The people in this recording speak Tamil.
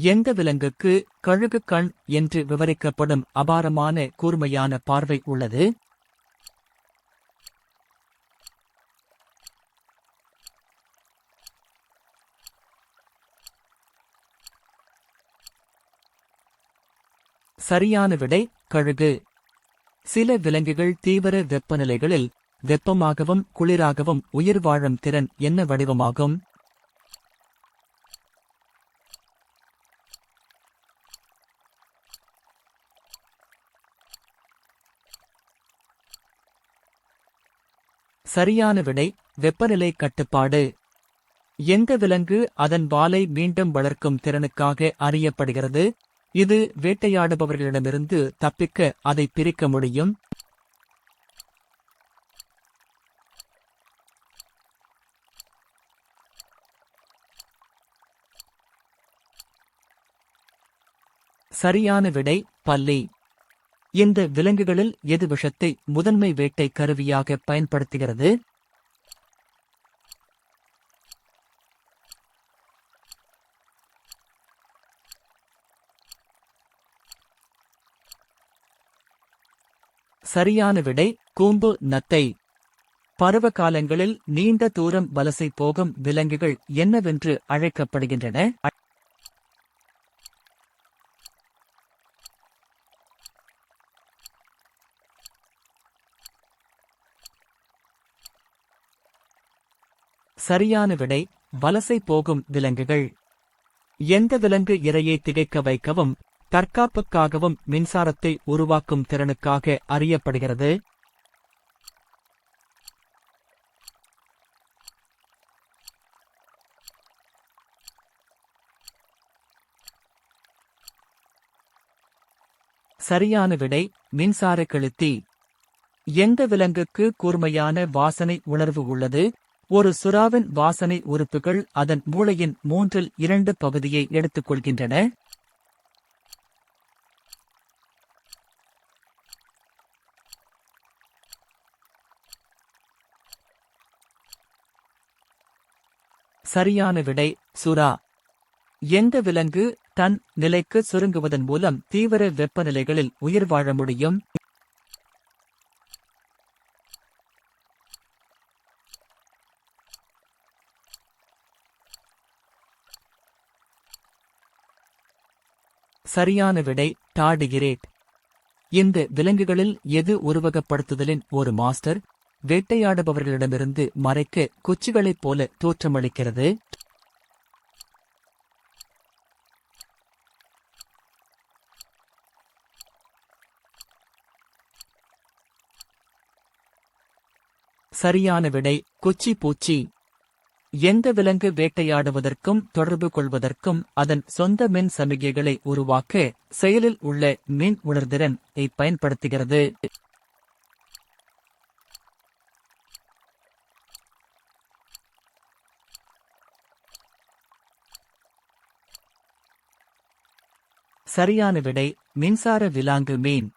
எந்த விலங்குக்கு கழுகு கண் என்று விவரிக்கப்படும் அபாரமான கூர்மையான பார்வை உள்ளது? சரியான விடை கழுகு. சில விலங்குகள் தீவிர வெப்பநிலைகளில் வெப்பமாகவும் குளிராகவும் உயிர் வாழும் திறன் என்ன வடிவமாகும்? சரியான விடை வெப்பநிலை கட்டுப்பாடு. எந்த விலங்கு அதன் வாலை மீண்டும் வளர்க்கும் திறனுக்காக அறியப்படுகிறது? இது வேட்டையாடுபவர்களிடமிருந்து தப்பிக்க அதை பிரிக்க முடியும். சரியான விடை பல்லி. இந்த விலங்குகளில் எது விஷத்தை முதன்மை வேட்டை கருவியாக பயன்படுத்துகிறது? சரியான விடை கூம்பு நத்தை. பருவ காலங்களில் நீண்ட தூரம் வலசை போகும் விலங்குகள் என்னவென்று அழைக்கப்படுகின்றன? சரியான விடை வலசை போகும் விலங்குகள். எந்த விலங்கு இரையை திகைக்க வைக்கவும் தற்காப்புக்காகவும் மின்சாரத்தை உருவாக்கும் திறனுக்காக அறியப்படுகிறது? சரியான விடை மின்சார கெளுத்தி. எந்த விலங்குக்கு கூர்மையான வாசனை உணர்வு உள்ளது? ஒரு சுறாவின் வாசனை உறுப்புகள் அதன் மூளையின் 2/3 பகுதியை எடுத்துக்கொள்கின்றன. சரியான விடை சுறா. எந்த விலங்கு தன் நிலைக்கு சுருங்குவதன் மூலம் தீவிர வெப்பநிலைகளில் உயிர் வாழ முடியும்? சரியான விடை டார்டிகிரேட். இந்த விலங்குகளில் எது உருவகப்படுத்துதலின் ஒரு மாஸ்டர்? வேட்டையாடுபவர்களிடமிருந்து மறைக்க குச்சிகளைப் போல தோற்றமளிக்கிறது. சரியான விடை குச்சி பூச்சி. எந்த விலங்கு வேட்டையாடுவதற்கும் தொடர்பு கொள்வதற்கும் அதன் சொந்த மின் சமிகைகளை உருவாக்க செயலில் உள்ள மின் உணர்திறனை பயன்படுத்துகிறது? சரியான விடை மின்சார விலாங்கு மீன்.